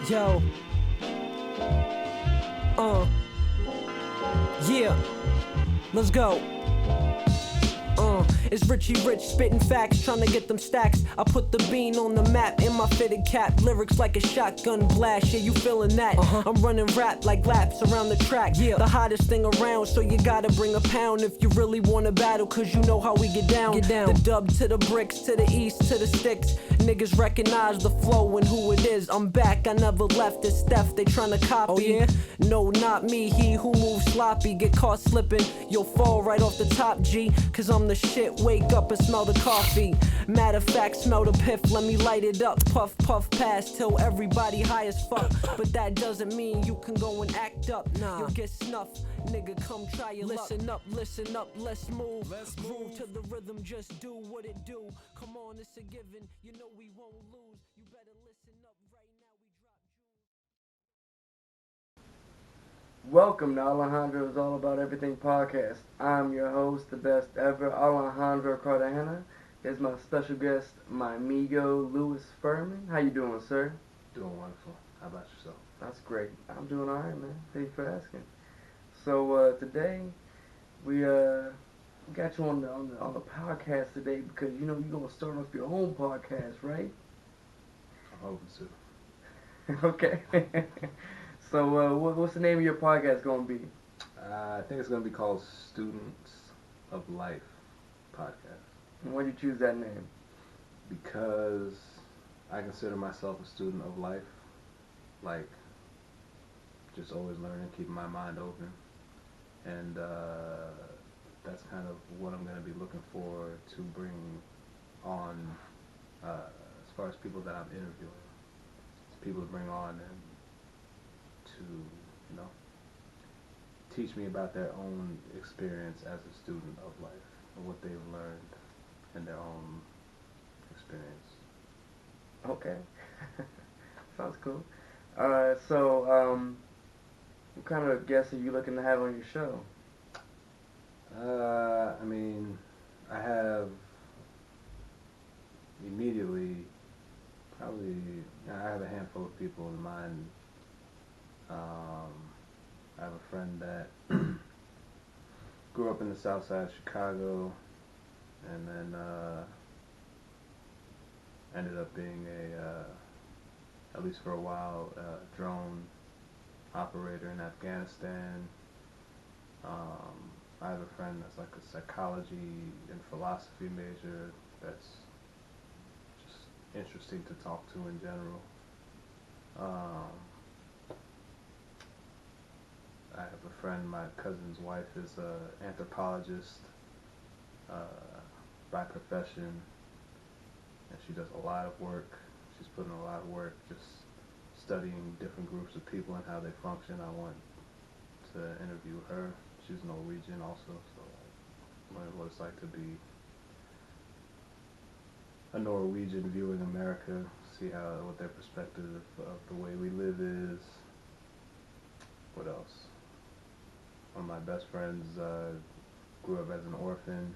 Yo. Yeah. Let's go. It's Richie Rich spitting facts, trying to get them stacks. I put the bean on the map in my fitted cap. Lyrics like a shotgun blast, yeah, you feeling that? I'm running rap like laps around the track. Yeah, the hottest thing around, so you gotta bring a pound if you really wanna battle, cause you know how we get down. The dub to the bricks, to the east, to the sticks. Niggas recognize the flow and who it is. I'm back, I never left. It's Steph, they tryna copy. Oh, yeah? No, not me, he who moves sloppy. Get caught slipping, you'll fall right off the top, G. Cause I'm the shit, wake up and smell the coffee. Matter of fact, smell the piff, let me light it up. Puff, puff, pass till everybody high as fuck. But that doesn't mean you can go and act up. Nah, you'll get snuffed. Nigga, come try your luck. Listen up, let's move. Groove to the rhythm, just do what it do. Come on, it's a given, you know we won't lose. You better listen up right now, we drop jewels. Welcome to Alejandros All About Everything podcast. I'm your host, the best ever, Alejandro Cartagena. Here's my special guest, my amigo, Louis Furman. How you doing, sir? Doing wonderful. How about yourself? That's great. I'm doing all right, man. Thank you for asking. So today we got you on the podcast today because you know you're gonna start off your own podcast, right? I'm hoping to. Okay. So what's the name of your podcast gonna be? I think it's going to be called Students of Life Podcast. And why'd you choose that name? Because I consider myself a student of life. Like, just always learning, keeping my mind open. And that's kind of what I'm going to be looking for to bring on as far as people that I'm interviewing. People to bring on and to, you know, teach me about their own experience as a student of life and what they've learned in their own experience. Okay. Sounds cool. So what kind of guests are you looking to have on your show? I mean, I have immediately probably, I have a handful of people in mind. I have a friend that grew up in the south side of Chicago and then ended up being at least for a while, a drone operator in Afghanistan. I have a friend that's like a psychology and philosophy major that's just interesting to talk to in general. I have a friend, my cousin's wife is an anthropologist by profession, and she does a lot of work. She's putting a lot of work just studying different groups of people and how they function. I want to interview her. She's Norwegian also, so I learned what it's like to be a Norwegian viewing America, see what their perspective of the way we live is. What else? One of my best friends grew up as an orphan.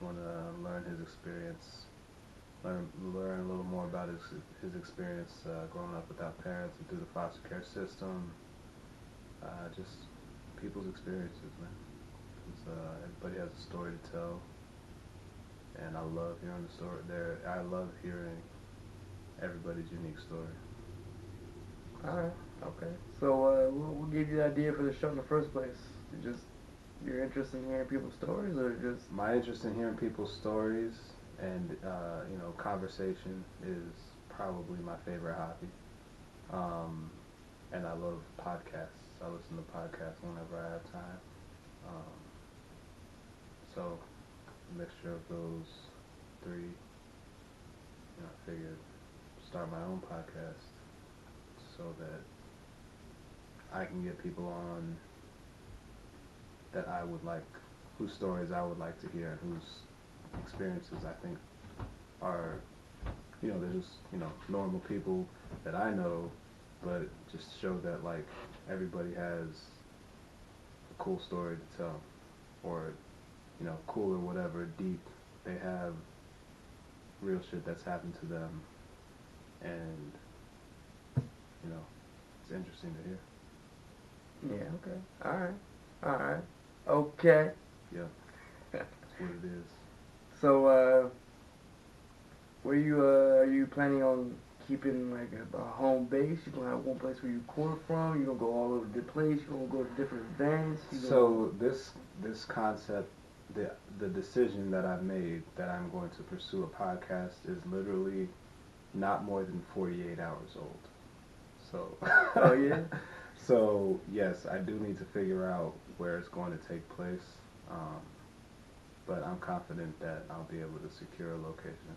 Want to learn his experience, learn a little more about his experience growing up without parents and through the foster care system. Just people's experiences, man. Everybody has a story to tell, and I love hearing the story. I love hearing everybody's unique story. All right. Okay. So what gave you the idea for the show in the first place? You're interested in hearing people's stories, or just my interest in hearing people's stories and you know, conversation is probably my favorite hobby. And I love podcasts. I listen to podcasts whenever I have time. So a mixture of those three, you know, I figured start my own podcast so that I can get people on that I would like, whose stories I would like to hear, and whose experiences I think are, you know, they're just, you know, normal people that I know, but just show that, like, everybody has a cool story to tell, or, you know, cool or whatever, deep. They have real shit that's happened to them, and you know, it's interesting to hear. Yeah, okay. Alright. Okay. Yeah, that's what it is. So, are you planning on keeping like a home base? You gonna have one place where you record from? You gonna go all over the place? You gonna go to different events? So this concept, the decision that I've made that I'm going to pursue a podcast is literally not more than 48 hours old. So Oh yeah. So yes, I do need to figure out where it's going to take place, um, but I'm confident that I'll be able to secure a location,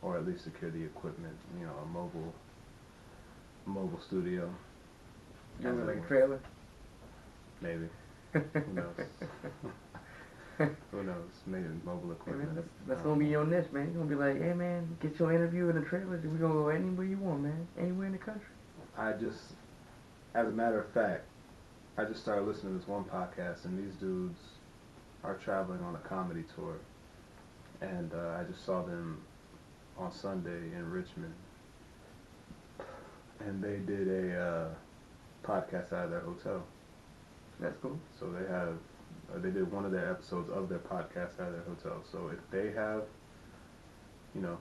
or at least secure the equipment. You know, a mobile studio. You As gonna it like a were. trailer? Maybe. Who knows? Who knows? Maybe mobile Hey man, equipment. that's I gonna don't be know. your niche, man. You're gonna be like, hey man, get your interview in a trailer. We gonna go anywhere you want, man. Anywhere in the country. I just, as a matter of fact, I just started listening to this one podcast, and these dudes are traveling on a comedy tour, and I just saw them on Sunday in Richmond, and they did a podcast out of their hotel. That's cool. So they did one of their episodes of their podcast out of their hotel. So if they have, you know,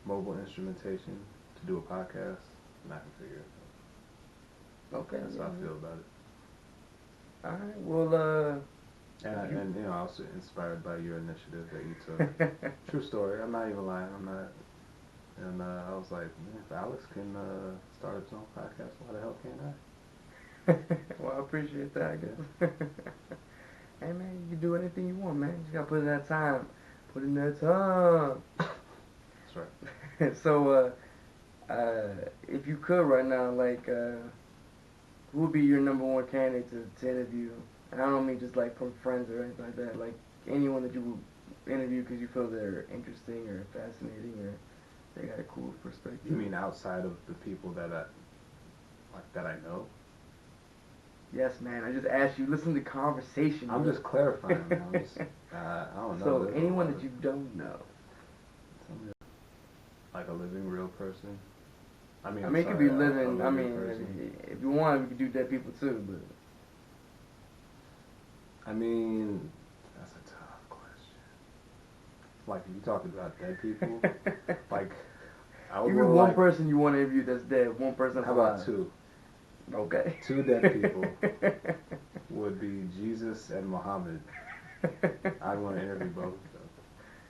mobile instrumentation to do a podcast, then I can figure it out. Okay. That's how I feel about it. All right. Well, And you know, I was inspired by your initiative that you took. True story. I'm not even lying. I'm not. And I was like, man, if Alex can start his own podcast, why the hell can't I? well, I appreciate that, I guess. Hey man, you can do anything you want, man. You just gotta put in that time. Put in that time. That's right. So, if you could right now, like, who would be your number one candidate to interview? And I don't mean just like from friends or anything like that. Like anyone that you would interview because you feel they're interesting or fascinating or they got a cool perspective. You mean outside of the people that I know? Yes, man. I just asked you. Listen to the conversation. I'm bro. just clarifying. I'm just, I don't know. So There's a anyone lot that of- you don't know. like a living real person. I mean, I mean, it could sorry, be living. a I living mean, person. if you want, we could do dead people too. I mean, that's a tough question. Like, if you talk about dead people, But like, I would give me go one like, person you want to interview that's dead. One person. how about two? Okay. Two dead people would be Jesus and Muhammad. I want to interview both of them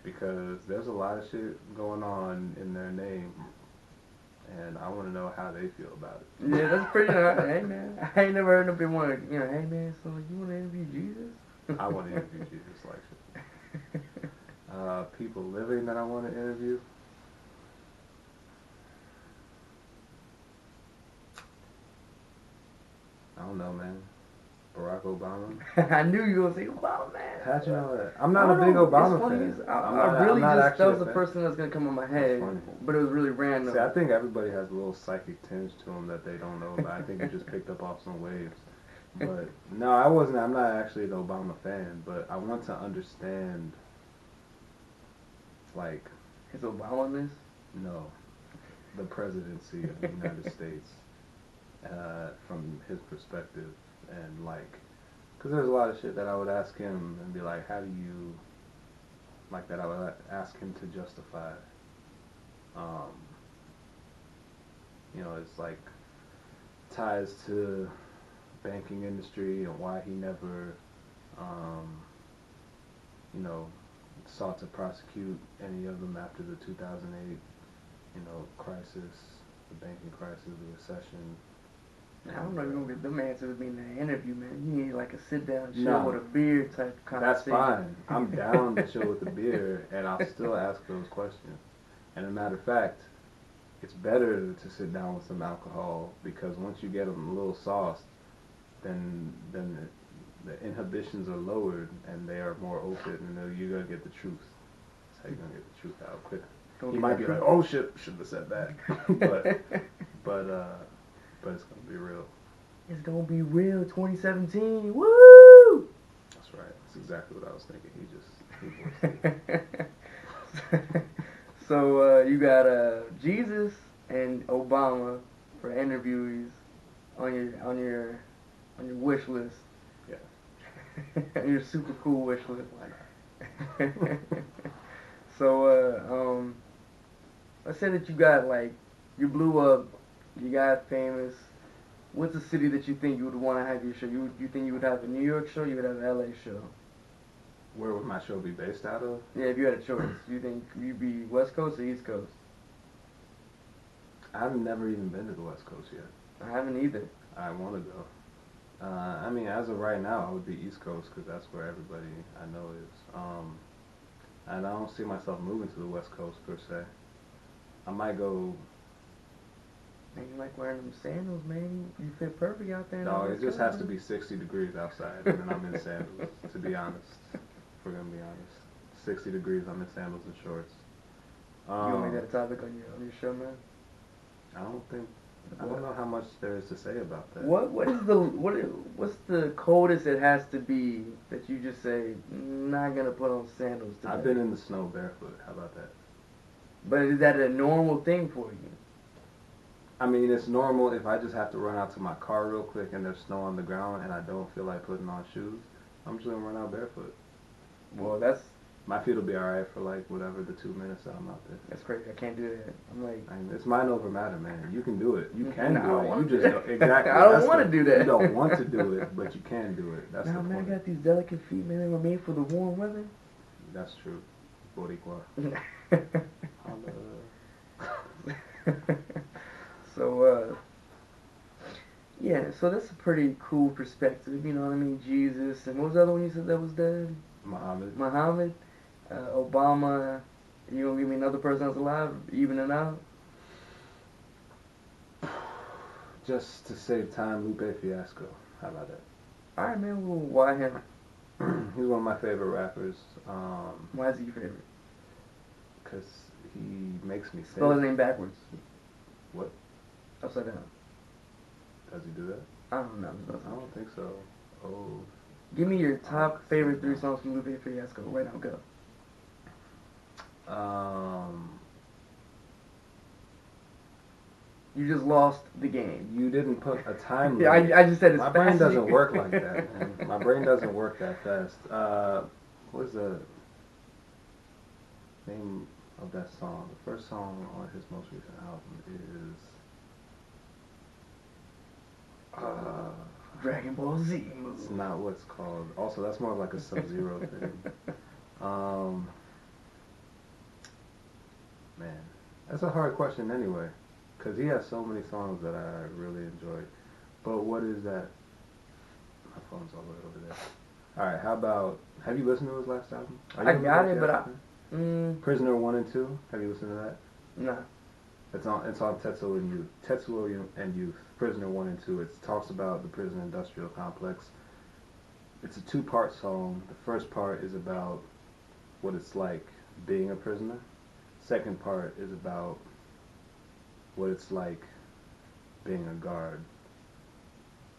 because there's a lot of shit going on in their name, and I want to know how they feel about it. Yeah, that's pretty nice. Hey man, I ain't never heard nobody want to. You know, hey man, so you want to interview Jesus? I want to interview Jesus like shit. People living that I want to interview. I don't know, man. Barack Obama. I knew you were gonna say Obama, man. How'd you know that? I'm not I a don't big know, Obama it's funny, fan. I really I'm not just actually that was a the fan. person that's gonna come in my head, funny. but it was really random. See, I think everybody has a little psychic tinge to them that they don't know about. I think you just picked up off some waves. But no, I'm not actually an Obama fan, but I want to understand, like, His Obama-ness? no, the presidency of the United States from his perspective, and like, because there's a lot of shit that I would ask him and be like, how do you, like, that I would ask him to justify. You know, it's like ties to banking industry and why he never, you know, sought to prosecute any of them after the 2008, you know, crisis, the banking crisis, the recession. I don't know if you're gonna get them answers being in the interview, man. You need like a sit down, chill No. with a beer type of That's conversation. fine. I'm down to chill with the beer, and I'll still ask those questions. And a matter of fact, it's better to sit down with some alcohol because once you get them a little sauced, then the inhibitions are lowered and they are more open, and then you're gonna get the truth. That's how you're gonna get the truth out quick. Don't You get might that be drunk. like, oh shit, should have said that, but it's gonna be real. It's gonna be real 2017. Woo! That's right. That's exactly what I was thinking. He voiced it. So you got Jesus and Obama for interviewees on your wish list. Yeah. Your super cool wish list. Why not? So, let's say that you blew up, you got famous. What's a city that you think you would want to have your show? You think you would have a New York show? You would have an LA show? Where would my show be based out of? Yeah, if you had a choice, do you think you'd be West Coast or East Coast? I've never even been to the West Coast yet. I haven't either. I want to go. I mean, as of right now, I would be East Coast because that's where everybody I know is. And I don't see myself moving to the West Coast per se. I might go. Man, you like wearing them sandals, man. You fit perfect out there. No, it just has to be 60 degrees outside, and then I'm in sandals. To be honest, if we're gonna be honest, 60 degrees, I'm in sandals and shorts. You want to make that a topic on your show, man? I don't know how much there is to say about that. What's the coldest it has to be that you just say not gonna put on sandals today? I've been in the snow barefoot. How about that? But is that a normal thing for you? I mean, it's normal if I just have to run out to my car real quick and there's snow on the ground and I don't feel like putting on shoes. I'm just gonna run out barefoot. Well, My feet will be alright for like whatever the 2 minutes that I'm out there. that's crazy. I can't do that. I'm like, I mean, it's mind over matter, man. You can do it. You can No, I do don't it. wanna You do just that. exactly. I don't that's wanna the- do that. You don't want to do it, but you can do it. That's nah, the man, I point. got these delicate feet, man. They were made for the warm weather. That's true. Boricua. So, yeah, so that's a pretty cool perspective, you know what I mean? Jesus, and what was the other one you said that was dead? Muhammad. Obama. You gonna give me another person that's alive, even it out? Just to save time, Lupe Fiasco. How about that? Alright, man, well, why him? He's one of my favorite rappers. Why is he your favorite? Because he makes me Spell his think. name backwards. What? Upside down. Does he do that? I don't know. I don't think so. Oh. Give me your top favorite 3 songs from Lupe Fiasco. Right now, go. You just lost the game. You didn't put a time Yeah, limit. I just said it's My brain fast. doesn't work like that, man. My brain doesn't work that fast. What's the name of that song? The first song on his most recent album is Dragon Ball Z. it's not what's called. Also, that's more of like a Sub-Zero thing. Man, that's a hard question anyway, because he has so many songs that I really enjoy. But what is that? My phone's all the way over there. All right, how about? Have you listened to his last album? I got it, but Prisoner 1 and 2. Have you listened to that? Nah. It's on Tetsuo and Youth. Tetsuo and Youth. Prisoner 1 and 2. It talks about the prison industrial complex. It's a 2-part song. The first part is about what it's like being a prisoner. Second part is about what it's like being a guard.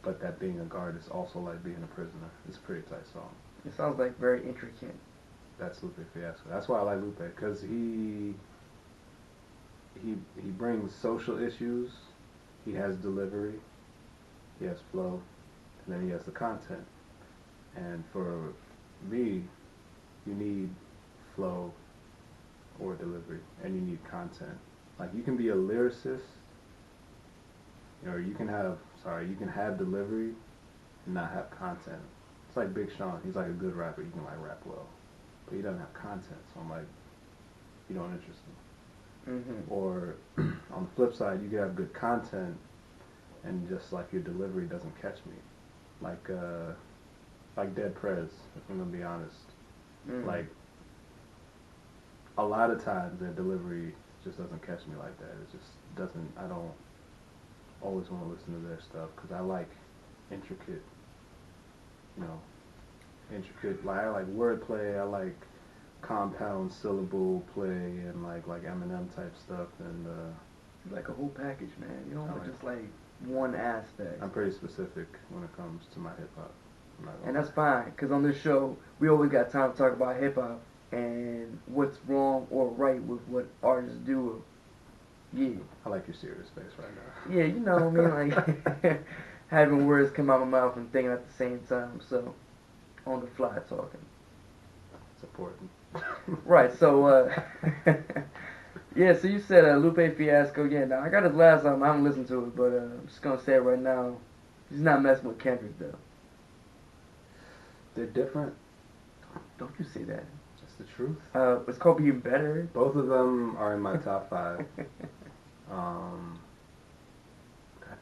But that being a guard is also like being a prisoner. It's a pretty tight song. It sounds like very intricate. That's Lupe Fiasco. That's why I like Lupe, because he brings social issues, he has delivery, he has flow, and then he has the content. And for me, you need flow or delivery, and you need content. Like, you can be a lyricist, or you can have delivery and not have content. It's like Big Sean. He's like a good rapper. He can like rap well, but he doesn't have content. So I'm like, you don't interest me. Mm-hmm. Or on the flip side, you can have good content, and just like your delivery doesn't catch me. Like Dead Prez, if I'm gonna be honest. Mm-hmm. Like, a lot of times their delivery just doesn't catch me like that. It just doesn't. I don't always want to listen to their stuff because I like intricate. Like, I like wordplay. I like compound syllable play and like Eminem type stuff, and like a whole package, man. You don't I want like just like one aspect. I'm pretty specific when it comes to my hip hop. And that's fine, because on this show, we always got time to talk about hip hop and what's wrong or right with what artists do Yeah. I like your serious face right now. Yeah, you know what I mean? Like, having words come out of my mouth and thinking at the same time, so, on the fly talking. It's important. Right, so, yeah, so you said Lupe Fiasco. Yeah, now I got his last album. I haven't listened to it, but I'm just gonna say it right now. He's not messing with Kendrick, though. They're different. Don't you say that? That's the truth. Was Kobe even better? Both of them are in my top 5. God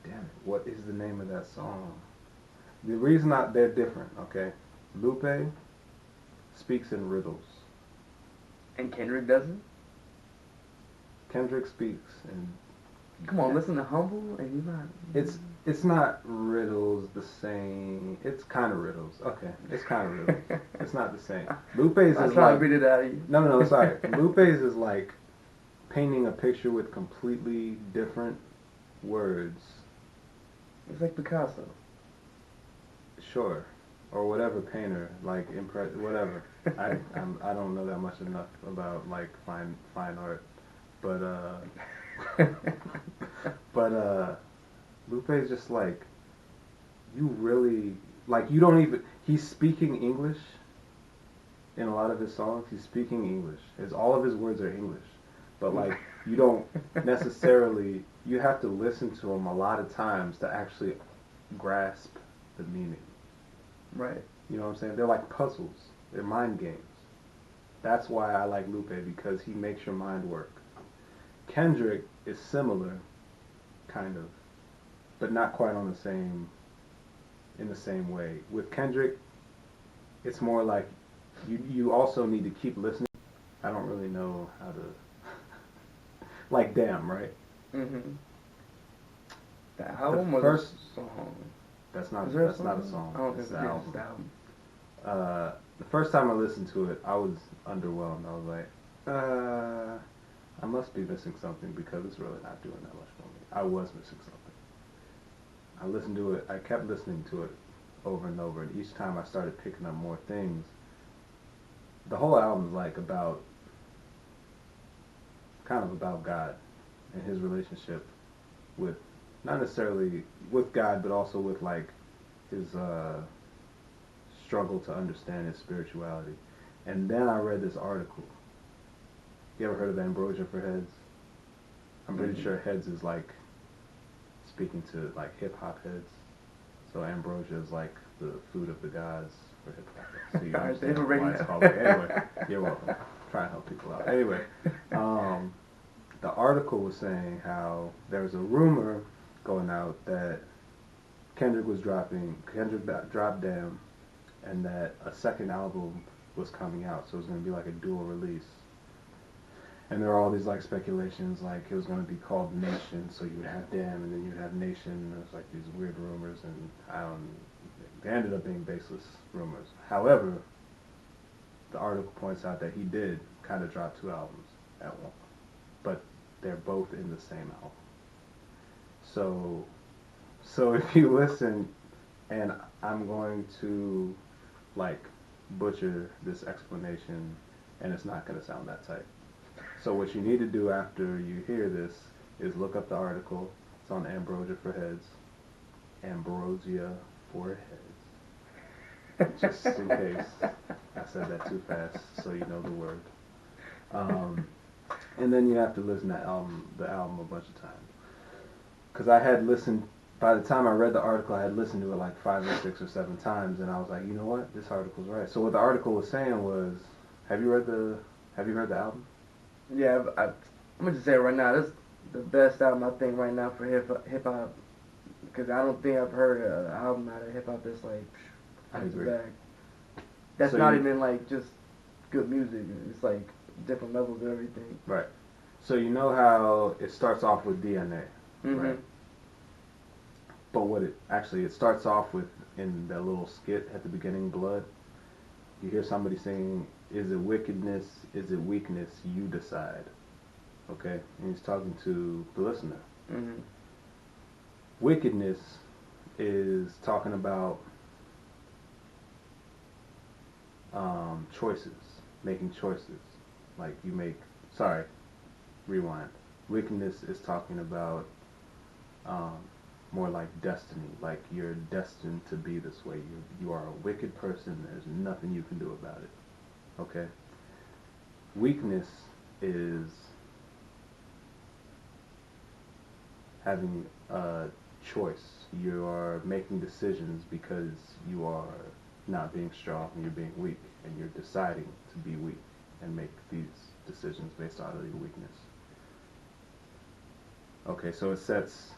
damn it. What is the name of that song? The reason they're different, okay? Lupe speaks in riddles. And Kendrick doesn't? Kendrick speaks in... Come on, listen to Humble, and you're not... It's not riddles the same. It's kind of riddles. Okay, it's kind of riddles. It's not the same. Lupe's I'm is trying like... to beat it out of you. No, sorry. Lupe's is like painting a picture with completely different words. It's like Picasso. Sure. Or whatever painter, like whatever. I don't know that much enough about like fine art, but Lupe's just like, you really like, you don't even, he's speaking English in a lot of his songs. He's speaking English. All of his words are English, but like you don't necessarily, you have to listen to him a lot of times to actually grasp the meaning. Right. You know what I'm saying? They're like puzzles. They're mind games. That's why I like Lupe, because he makes your mind work. Kendrick is similar, kind of, but not quite on the same, in the same way. With Kendrick, it's more like you also need to keep listening. I don't really know how to, like Damn, right? Mm-hmm. That album was first a song. That's not a a song. I don't think it's it's the the album. album. The first time I listened to it, I was underwhelmed. I was like, I must be missing something, because it's really not doing that much for me. I was missing something. I listened to it. I kept listening to it over and over, and each time I started picking up more things. The whole album is like about, kind of about God and his relationship with, not necessarily with God, but also with like his struggle to understand his spirituality. And then I read this article. You ever heard of Ambrosia for Heads? I'm pretty sure Heads is like speaking to like hip hop heads. So Ambrosia is like the food of the gods for hip hop heads. So you understand why it's called that. Anyway, you're welcome. Try to help people out. Anyway, the article was saying how there was a rumor going out that Kendrick dropped Damn, and that a second album was coming out, so it was going to be like a dual release. And there were all these like speculations, like it was going to be called Nation, so you would have Damn, and then you would have Nation, and it was like these weird rumors, and they ended up being baseless rumors. However, the article points out that he did kind of drop 2 albums at once, but they're both in the same album. So if you listen, and I'm going to like butcher this explanation, and it's not going to sound that tight. So what you need to do after you hear this is look up the article. It's on Ambrosia for Heads. Ambrosia for Heads. Just in case I said that too fast, so you know the word. And then you have to listen to the album a bunch of times. Because I had listened, by the time I read the article, I had listened to it like 5 or 6 or 7 times, and I was like, you know what, this article's right. So what the article was saying was, have you heard the album? Yeah, I'm gonna just say it right now. This is the best album I think right now for hip hop, because I don't think I've heard an album out of hip hop that's like I agree. back. That's So not even like just good music. It's like different levels of everything. Right. So you know how it starts off with DNA, right? But what it starts off with, in that little skit at the beginning, Blood, you hear somebody saying, is it wickedness, is it weakness, you decide. Okay? And he's talking to the listener. Wickedness is talking about choices, making choices. Like you make, sorry, rewind. Wickedness is talking about more like destiny, like you're destined to be this way. You are a wicked person. There's nothing you can do about it. Okay. Weakness is having a choice. You are making decisions because you are not being strong and you're being weak, and you're deciding to be weak and make these decisions based out of your weakness. Okay, so it sets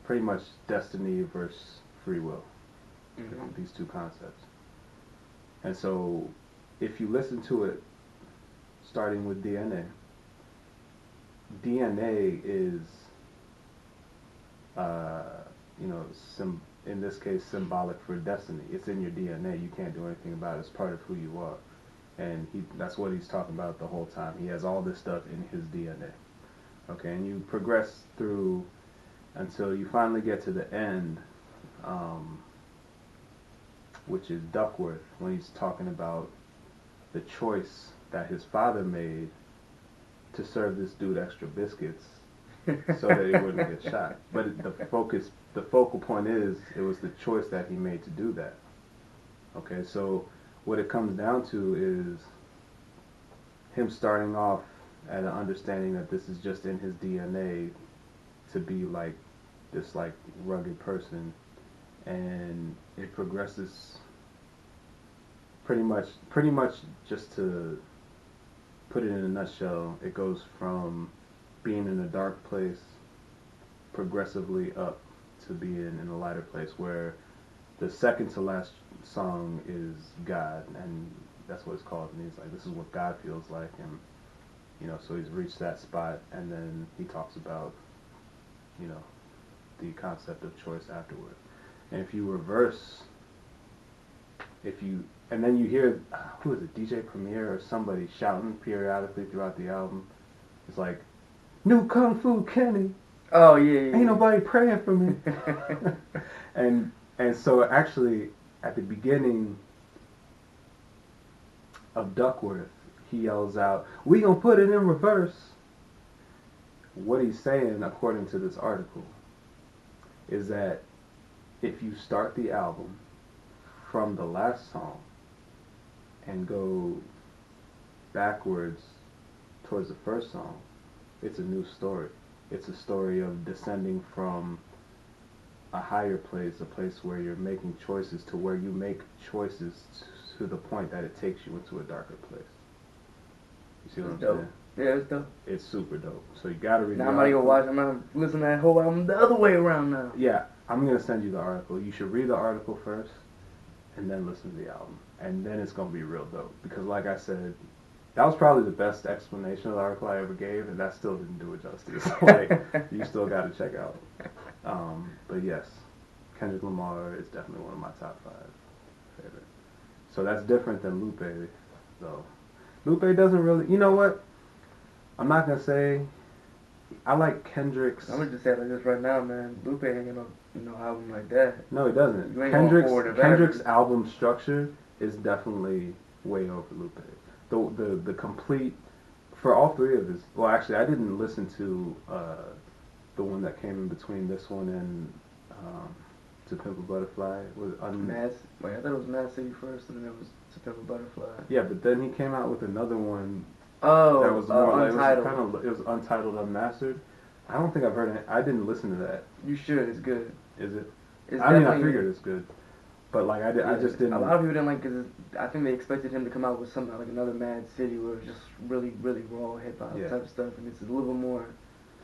pretty much destiny versus free will, these two concepts. And so if you listen to it starting with DNA, DNA is in this case, symbolic for destiny. It's in your DNA. You can't do anything about it. It's part of who you are. And that's what he's talking about the whole time. He has all this stuff in his DNA. Okay, and you progress through until you finally get to the end, which is Duckworth, when he's talking about the choice that his father made to serve this dude extra biscuits so that he wouldn't get shot. But the focal point is, it was the choice that he made to do that. Okay, so what it comes down to is him starting off at an understanding that this is just in his DNA to be like this like rugged person, and it progresses pretty much just to put it in a nutshell, it goes from being in a dark place progressively up to being in a lighter place, where the second to last song is God, and that's what it's called, and he's like, this is what God feels like, and so he's reached that spot, and then he talks about the concept of choice afterward. And if you reverse, and then you hear, who is it, DJ Premier or somebody shouting periodically throughout the album, it's like, new Kung Fu Kenny. Oh yeah. Ain't nobody praying for me. and so actually at the beginning of Duckworth, he yells out, "We gonna put it in reverse." What he's saying, according to this article, is that if you start the album from the last song and go backwards towards the first song, it's a new story. It's a story of descending from a higher place, a place where you're making choices, to where you make choices to the point that it takes you into a darker place. You see what I'm saying? Yeah, it's dope. It's super dope. So you gotta read Now the I'm gonna go article. watch. I'm gonna listen to that whole album the other way around now. Yeah, I'm gonna send you the article. You should read the article first, and then listen to the album, and then it's gonna be real dope. Because, like I said, that was probably the best explanation of the article I ever gave, and that still didn't do it justice. Like, you still gotta check out. But yes, Kendrick Lamar is definitely one of my top 5 favorite. So that's different than Lupe, though. Lupe doesn't really. You know what? I'm not gonna say. I like Kendrick's. I'm gonna just say like this right now, man. Lupe ain't got no album like that. No, he doesn't. You ain't going forward to that. Kendrick's album structure is definitely way over Lupe. The complete, for all 3 of his. Well, actually, I didn't listen to the one that came in between this one and To Pimp a Butterfly. Wait, I thought it was Mad City first, and then it was To Pimp a Butterfly. Yeah, but then he came out with another one. Oh, that was more Untitled. It was Untitled, Unmastered. I don't think I've heard it. I didn't listen to that. You should. It's good. Is it? It's I mean, I definitely- figured it's good, but like I just didn't. A lot of people didn't like, because I think they expected him to come out with something like another Mad City, where it was just really, really raw hip hop type of stuff, and it's a little bit more.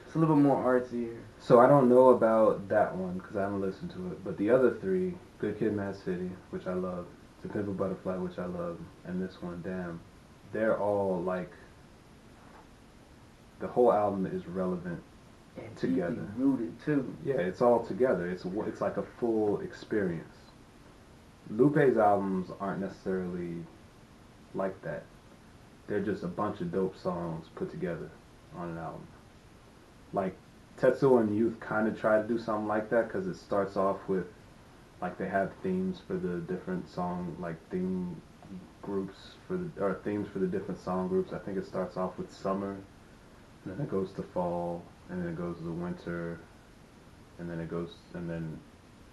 It's a little bit more artsy. So I don't know about that one because I haven't listened to it. But the other 3, Good Kid, Mad City, which I love, To Pimp a Butterfly, which I love, and this one, Damn, they're all like. The whole album is relevant And together. deeply rooted too. Yeah, it's all together. It's like a full experience. Lupe's albums aren't necessarily like that. They're just a bunch of dope songs put together on an album. Like Tetsuo and Youth kind of try to do something like that, because it starts off with, like, they have themes for the different song, like theme groups or themes for the different song groups. I think it starts off with summer, and then it goes to fall, and then it goes to the winter, and then it goes, and then,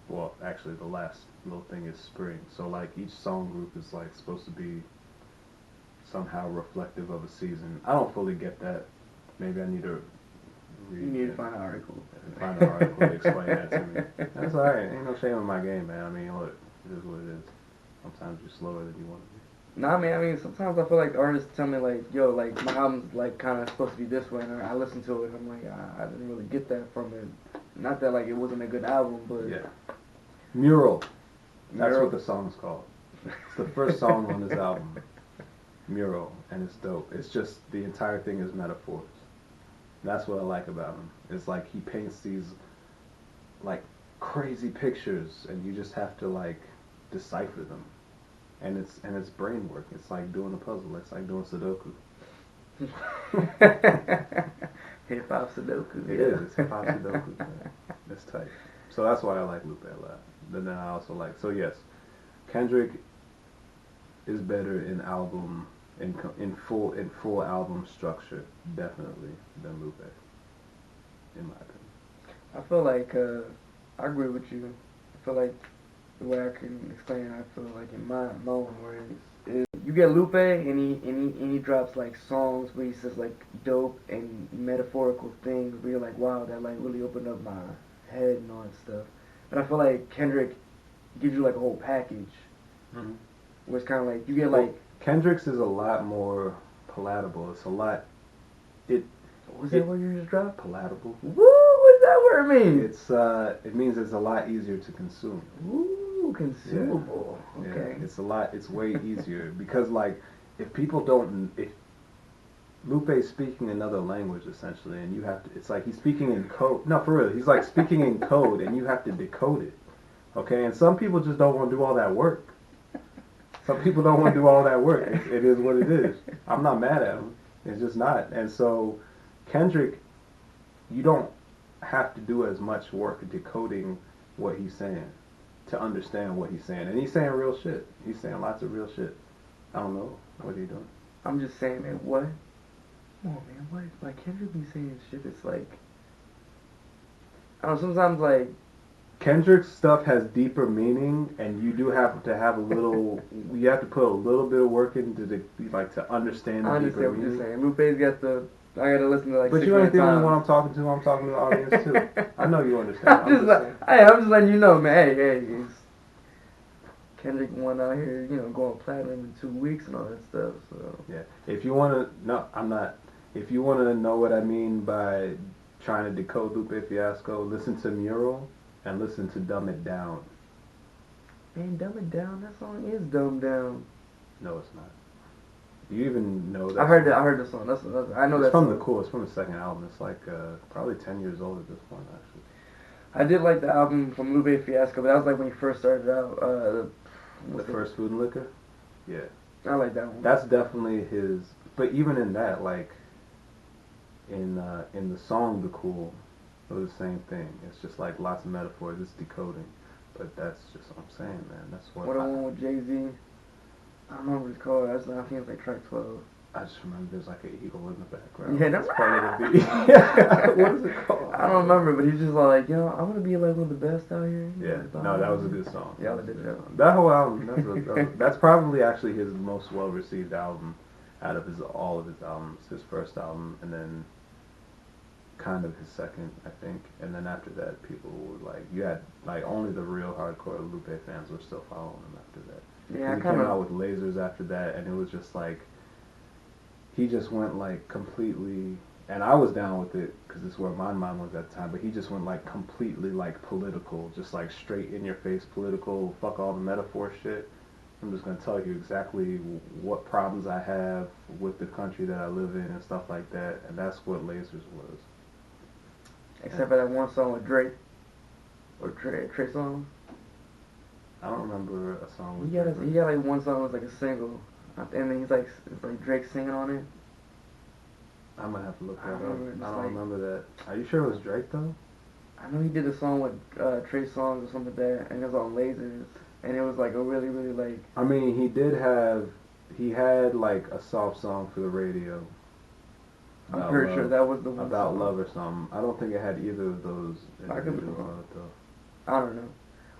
well, actually the last little thing is spring. So like each song group is like supposed to be somehow reflective of a season. I don't fully get that. Maybe I need to read. You need to find an article. Find an article to explain that to me. That's alright. Ain't no shame in my game, man. I mean, look, it is what it is. Sometimes you're slower than you want to be. Nah, man, I mean, sometimes I feel like artists tell me, like, yo, like, my album's, like, kind of supposed to be this way, and I listen to it, and I'm like, I didn't really get that from it. Not that, like, it wasn't a good album, but... Yeah. Mural. That's Mural. what the song's called. It's the first song on this album. Mural. And it's dope. It's just, the entire thing is metaphors. That's what I like about him. It's like he paints these, like, crazy pictures, and you just have to, like, decipher them. And it's brain work. It's like doing a puzzle. It's like doing Sudoku. Hip hop Sudoku. It is. It's hip hop Sudoku. It's tight. So that's why I like Lupe a lot. But then I also like, so yes, Kendrick is better in album in full album structure, definitely, than Lupe, in my opinion. I feel like I agree with you. I feel like the way I can explain it, I feel like in my own words, is you get Lupe and he drops like songs where he says like dope and metaphorical things where you're like, wow, that like really opened up my head and all that stuff. But I feel like Kendrick gives you like a whole package, where it's kind of like you get like Kendrick's is a lot more palatable. It's a lot. What's that word you just dropped? Palatable. Woo! What's that word mean? It means it's a lot easier to consume. Ooh, consumable. Yeah. Okay. Yeah, it's way easier because like if Lupe's speaking another language essentially, and you have to, it's like he's speaking in code. No, for real, he's like speaking in code, and you have to decode it. Okay, and some people just don't want to do all that work. Some people don't want to do all that work. It is what it is. I'm not mad at him. It's just not. And so Kendrick, you don't have to do as much work decoding what he's saying to understand what he's saying. And he's saying real shit. He's saying lots of real shit. I don't know. What are you doing? I'm just saying, man, what? Come on, man, what? Like, Kendrick be saying shit that's like... I don't know, sometimes, like... Kendrick's stuff has deeper meaning, and you do have to have a little... you have to put a little bit of work into to understand the I deeper understand what meaning. you're saying. Lupe's got the... I gotta listen to like But 6 you ain't the only times. one I'm talking to. I'm talking to the audience too. I know you understand. I'm just letting you know, man. Hey, Kendrick went out here, going platinum in 2 weeks and all that stuff. So yeah. If you want to, no, I'm not. If you want to know what I mean by trying to decode Lupe Fiasco, listen to Mural and listen to Dumb It Down. Man, Dumb It Down. That song is dumbed down. No, it's not. Do you even know that? I heard the song. That's I know it's that from song. It's from the second album. It's like probably 10 years old at this point, actually. I did like the album from Lupe Fiasco, but that was like when he first started out. The first Food and Liquor? Yeah. I like that one. That's definitely his. But even in that, like, in the song The Cool, it was the same thing. It's just like lots of metaphors. It's decoding. But that's just what I'm saying, man. That's what. What the one with Jay-Z? I don't remember what it's called. I think it's like track 12. I just remember there's like an eagle in the background. Yeah, that's part of the beat. What is it called? I don't remember, but he's just like, I'm gonna be like one of the best out here. Yeah, no, that was a good song. Yeah, I did that. That whole album, that's probably actually his most well-received album out of all of his albums. His first album, and then kind of his second, I think. And then after that, people were like, you had like only the real hardcore Lupe fans were still following him after that. Yeah, he came out with Lasers after that, and it was just like, he just went like completely, and I was down with it because it's where my mind was at the time, but he just went like completely like political, just like straight in your face political, fuck all the metaphor shit. I'm just going to tell you exactly what problems I have with the country that I live in and stuff like that, and that's what Lasers was. Except for that one song with Drake, or Trey song. I don't remember a song with He got like one song that was like a single, and then it's like Drake singing on it. I'm gonna have to look that up. I don't like, remember that. Are you sure it was Drake though? I know he did a song with Trey Songz or something like that, and it was on Lasers, and it was like a really, really like. I mean, he had like a soft song for the radio. I'm pretty sure that was the one. About Love or something. I don't think it had either of those I could be individuals wrong. on it though. I don't know.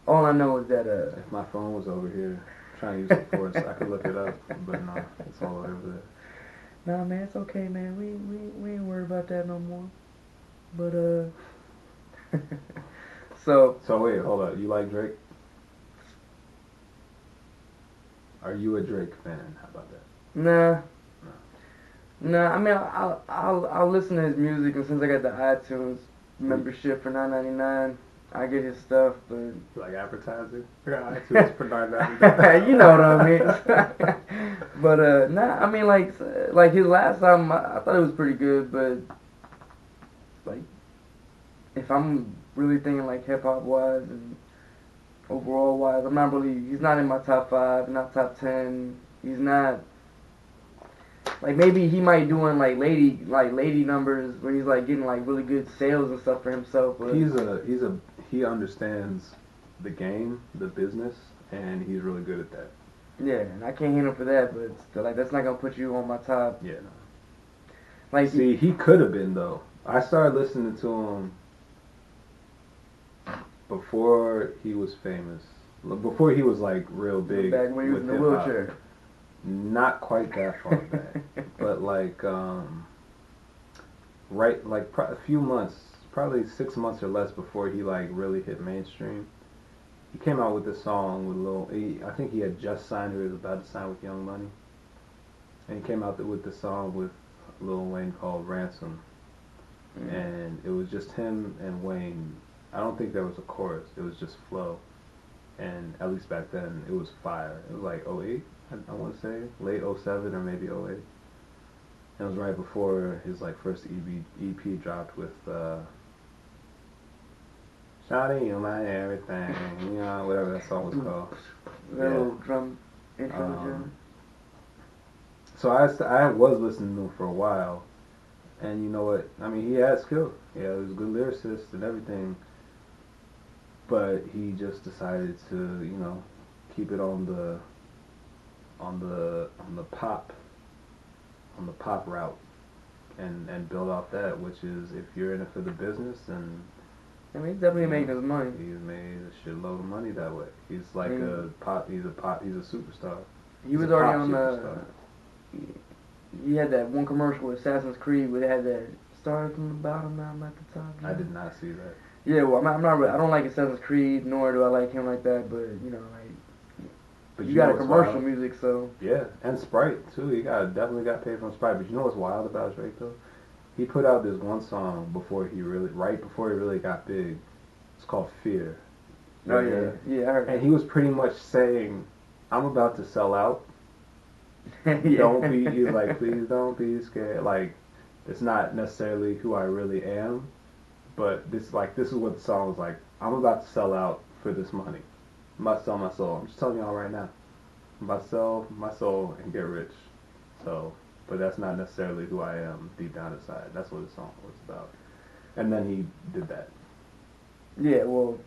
All I know is that If my phone was over here trying to use the force, I could look it up, but no, it's all over there. nah, man, it's okay, man. We ain't worried about that no more. But so wait, hold up. You like Drake? Are you a Drake fan? How about that? nah. Nah, I mean, I'll listen to his music, and since I got the iTunes membership for $9.99, I get his stuff. But You like advertising? Yeah, iTunes for $9.99. you know what I mean. But nah, I mean, like his last album, I thought it was pretty good. But like, if I'm really thinking like hip hop wise and overall wise, I'm not really. He's not in my top 5, not top 10. He's not. Like maybe he might doing like lady numbers where he's like getting like really good sales and stuff for himself. But he understands the game, the business, and he's really good at that. yeah, and I can't hate him for that. But still, like that's not gonna put you on my top. Yeah. No. Like See, he could have been though. I started listening to him before he was famous, before he was like real big. back when he was in the hip-hop. wheelchair. Not quite that far back, but like right like a few months, probably 6 months or less before he like really hit mainstream. He came out with this song with I think he had just signed or he was about to sign with Young Money, and he came out with this song with Lil Wayne called Ransom, and it was just him and Wayne. I don't think there was a chorus. It was just flow, and at least back then it was fire. It was like '08. I want to say late '07 or maybe '08. It was right before his like first EP dropped with "Shawty You My Everything," you know, whatever that song was called. That little drum intro. So I was listening to him for a while, and you know what? I mean, he had skill. Yeah, he was a good lyricist and everything, but he just decided to keep it on the pop route and build off that, which is if you're in it for the business, and I mean, he's definitely making his money. He's made a shitload of money that way. He's like he's a superstar. He was already on the. He had that one commercial with Assassin's Creed where they had that started from the bottom, now I'm at the top. I did not see that. Yeah, well, I'm not really, I don't like Assassin's Creed, nor do I like him like that, but But you got a commercial music, so yeah, and Sprite too. He definitely got paid from Sprite. But you know what's wild about Drake though? He put out this one song before he really got big. It's called Fear. Oh yeah, I heard. And he was pretty much saying, "I'm about to sell out. Yeah. Don't be." He's like, "Please don't be scared." Like, it's not necessarily who I really am, but this is what the song was like. I'm about to sell out for this money. I'm about to sell my soul. I'm just telling y'all right now. I'm about to sell my soul and get rich. So, but that's not necessarily who I am deep down inside. That's what the song was about. And then he did that. Yeah, well,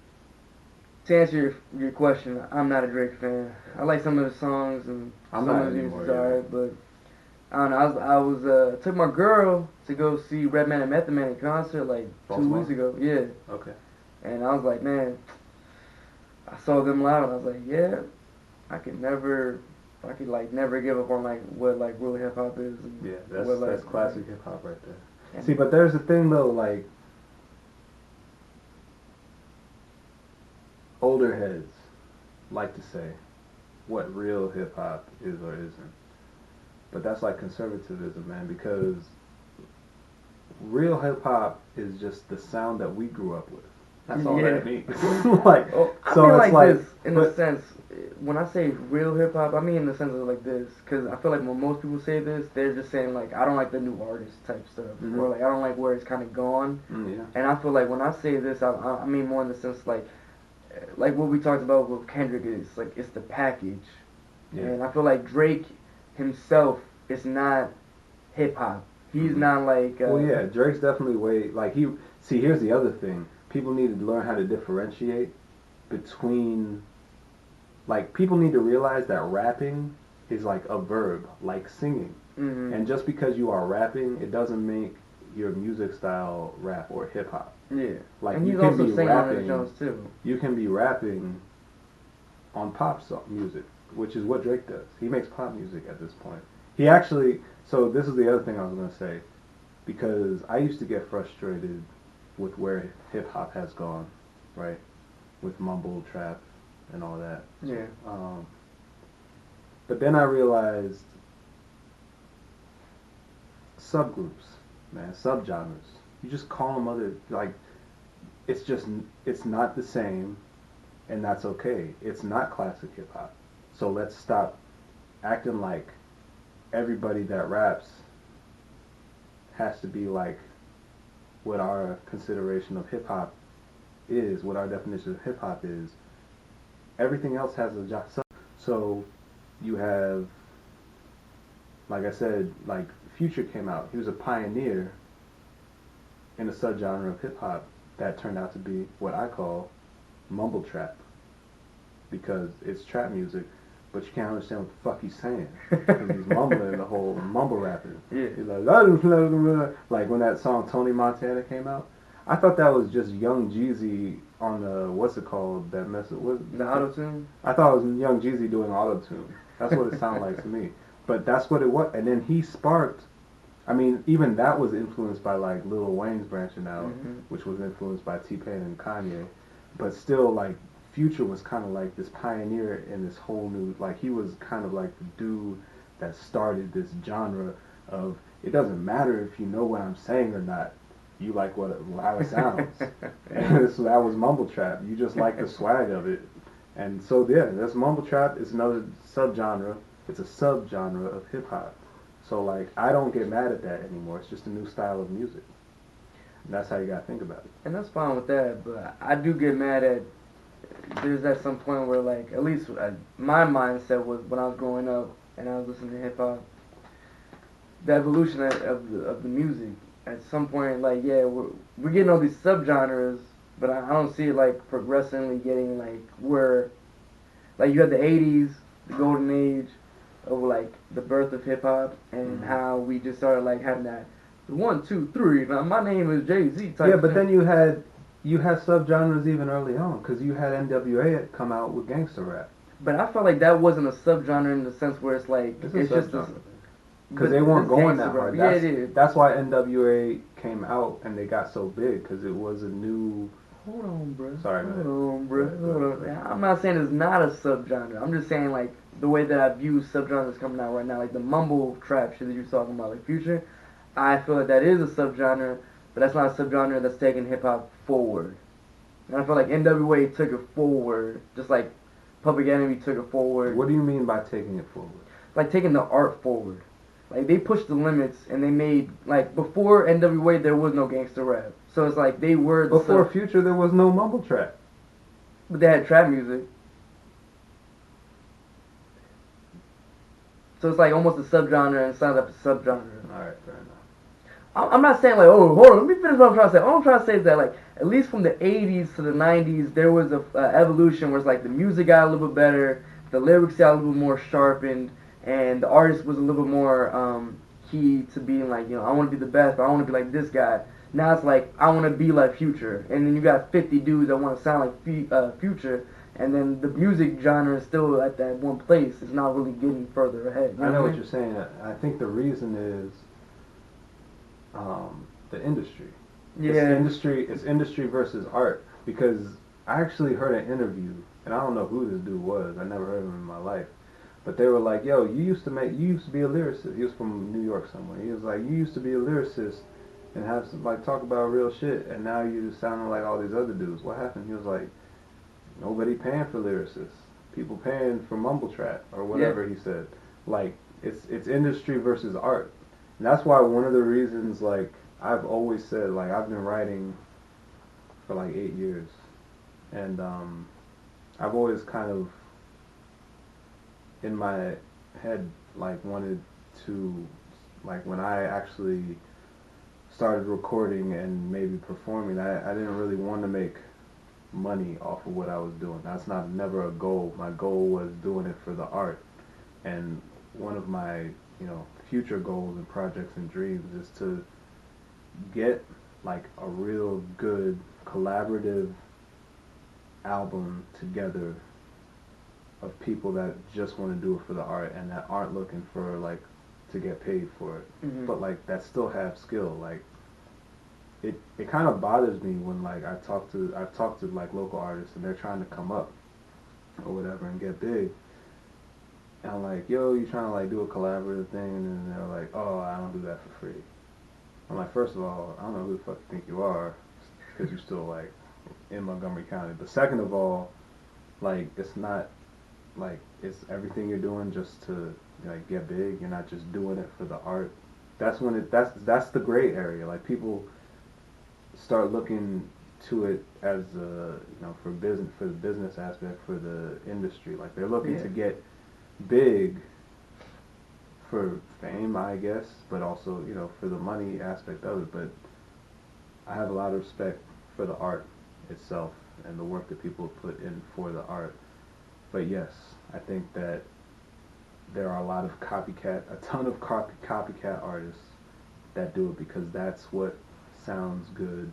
to answer your question, I'm not a Drake fan. I like some of his songs and some of his music's alright, but I don't know. I was took my girl to go see Redman and Method Man in concert like 2 weeks ago. Yeah. Okay. And I was like, man, I saw them live, and I was like, yeah, I could never give up on what real hip hop is. And yeah, that's classic hip hop right there. Yeah. See, but there's a thing though, like older heads like to say what real hip hop is or isn't, but that's like conservatism, man, because real hip hop is just the sound that we grew up with. That's all that means. Like, so it's like this, in a sense, when I say real hip hop, I mean in the sense of like this, because I feel like when most people say this, they're just saying like, I don't like the new artist type stuff, or like I don't like where it's kind of gone. Yeah. And I feel like when I say this, I mean more in the sense like what we talked about with Kendrick is like it's the package, and I feel like Drake himself is not hip hop. He's not like. Well, yeah, Drake's definitely way like he. See, here's the other thing. People need to learn how to differentiate between, like, people need to realize that rapping is like a verb, like singing. Mm-hmm. And just because you are rapping, it doesn't make your music style rap or hip hop. Yeah. Like, And you he's can also be singing on his rapping. Jones too. You can be rapping on pop song music, which is what Drake does. He makes pop music at this point. He actually. So this is the other thing I was gonna say, because I used to get frustrated with where hip hop has gone, right? With mumble trap and all that. Yeah. But then I realized subgroups, man, subgenres. You just call them other, like, it's not the same, and that's okay. It's not classic hip hop. So let's stop acting like everybody that raps has to be like what our consideration of hip hop is, what our definition of hip hop is. Everything else has a job. So you have, like I said, like Future came out. He was a pioneer in a subgenre of hip hop that turned out to be what I call mumble trap, because it's trap music, but you can't understand what the fuck he's saying because he's mumbling the whole mumble rapping. Yeah. He's like when that song Tony Montana came out. I thought that was just Young Jeezy on the what's it called, that mess of what The auto tune. I thought it was Young Jeezy doing auto tune. That's what it sounded like to me. But that's what it was. And then he sparked. I mean, even that was influenced by like Lil Wayne's branching out, which was influenced by T-Pain and Kanye. But still, like, Future was kind of like this pioneer in this whole new, like, he was kind of like the dude that started this genre of, it doesn't matter if you know what I'm saying or not, you like how it sounds. And so that was mumble trap. You just like the swag of it. And so yeah, that's mumble trap. It's another subgenre. It's a subgenre of hip hop. So like, I don't get mad at that anymore. It's just a new style of music. And that's how you gotta think about it. And that's fine with that, but I do get mad at, there's at some point where, like, at least my mindset was when I was growing up and I was listening to hip hop, the evolution of the music. At some point, like, yeah, we're getting all these subgenres, but I don't see it like progressively getting like where, like, you had the '80s, the golden age of like the birth of hip hop, and how we just started like having that 1, 2, 3. Now my name is Jay-Z type. Yeah, but thing. then you had subgenres even early on, because you had NWA come out with gangster rap. But I felt like that wasn't a subgenre in the sense where it's like it's just a, because they weren't going that hard. Yeah, it is. That's why NWA came out and they got so big, because it was a new. Hold on, bro. Sorry, man. Hold on, bro. Hold on. I'm not saying it's not a subgenre. I'm just saying, like, the way that I view subgenres coming out right now, like the mumble trap shit that you're talking about, like Future. I feel like that is a subgenre, but that's not a subgenre that's taking hip hop forward. And I feel like NWA took it forward, just like Public Enemy took it forward. What do you mean by taking it forward? Like taking the art forward. Like, they pushed the limits, and they made, like, before NWA there was no gangster rap. So it's like they were the before Future there was no mumble trap. But they had trap music. So it's like almost a subgenre inside of a subgenre. Alright, fair enough. I'm not saying like, oh, hold on, let me finish what I'm trying to say. All I'm trying to say is that, like, at least from the 80s to the 90s, there was a evolution where it's like the music got a little bit better, the lyrics got a little bit more sharpened, and the artist was a little bit more key to being like, you know, I want to be the best, but I want to be like this guy. Now it's like, I want to be like Future. And then you got 50 dudes that want to sound like Future, and then the music genre is still at that one place. It's not really getting further ahead. I know what you're saying. I think the reason is the industry. Yeah. It's industry versus art. Because I actually heard an interview, and I don't know who this dude was. I never heard of him in my life. But they were like, yo, you used to be a lyricist. He was from New York somewhere. He was like, you used to be a lyricist and have some, like, talk about real shit, and now you just sounding like all these other dudes. What happened? He was like, nobody paying for lyricists. People paying for mumble trap or whatever he said. Like, it's industry versus art. And that's why one of the reasons, like, I've always said, like, I've been writing for like 8 years. And I've always kind of in my head, like, wanted to, like, when I actually started recording and maybe performing, I didn't really want to make money off of what I was doing. That's never a goal. My goal was doing it for the art. And one of my future goals and projects and dreams is to get like a real good collaborative album together of people that just want to do it for the art and that aren't looking for like to get paid for it, but like that still have skill. Like it kind of bothers me when like I've talked to like local artists and they're trying to come up or whatever and get big. And I'm like, yo, you trying to like do a collaborative thing? And then they're like, oh, I don't do that for free. I'm like, first of all, I don't know who the fuck you think you are, because you're still like in Montgomery County. But second of all, like it's not like it's everything you're doing just to like get big. You're not just doing it for the art. That's when that's the gray area. Like people start looking to it as for the business aspect, for the industry. Like they're looking to get big for fame, I guess, but also for the money aspect of it. But I have a lot of respect for the art itself and the work that people put in for the art. But yes, I think that there are a ton of copycat artists that do it because that's what sounds good,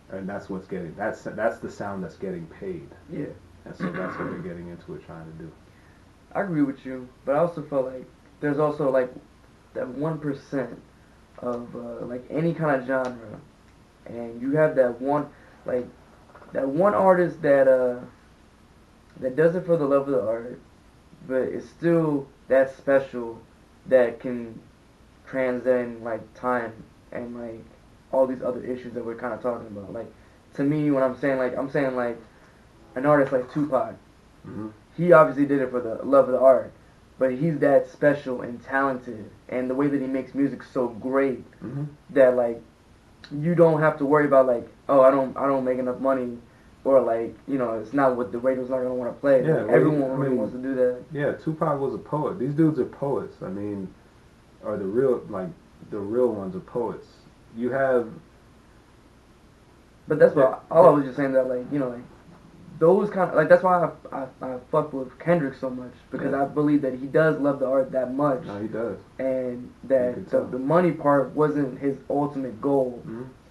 and that's the sound that's getting paid. Yeah. And so that's what they're getting into it, trying to do. I agree with you, but I also feel like there's also like that 1% of like any kind of genre, and you have that one artist that does it for the love of the art, but it's still that special that can transcend like time and like all these other issues that we're kind of talking about. Like to me, when I'm saying like an artist like Tupac. Mm-hmm. He obviously did it for the love of the art, but he's that special and talented, and the way that he makes music so great that like you don't have to worry about like, oh, I don't make enough money, or like it's not what the radio's not gonna want to play. Yeah, like, everyone really wants to do that. Yeah, Tupac was a poet. These dudes are poets. I mean, are the real ones are poets. You have. But that's why I was just saying that like those kind of, like, that's why I fuck with Kendrick so much, because I believe that he does love the art that much. No, he does. And that the money part wasn't his ultimate goal.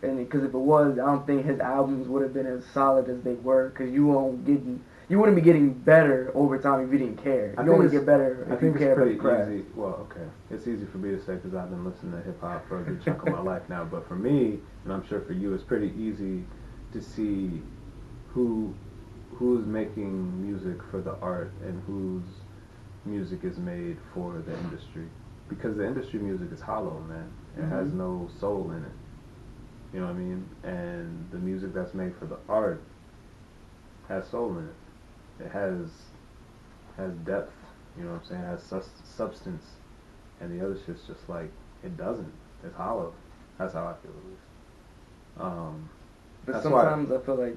And because if it was, I don't think his albums would have been as solid as they were, because you wouldn't be getting better over time if you didn't care. You only get better if you care about the craft. Easy. Well, okay, it's easy for me to say because I've been listening to hip hop for a good chunk of my life now. But for me, and I'm sure for you, it's pretty easy to see who's making music for the art and whose music is made for the industry, because the industry music is hollow, man. It has no soul in it. You know what I mean? And the music that's made for the art has soul in it. It has depth. You know what I'm saying? It has substance. And the other shit's just like, it doesn't. It's hollow. That's how I feel, at least. But sometimes I feel like,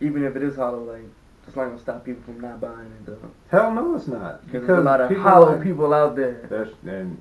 even if it is hollow, like, it's not gonna stop people from not buying it, though. Hell no, it's not. Because there's a lot of hollow people out there. And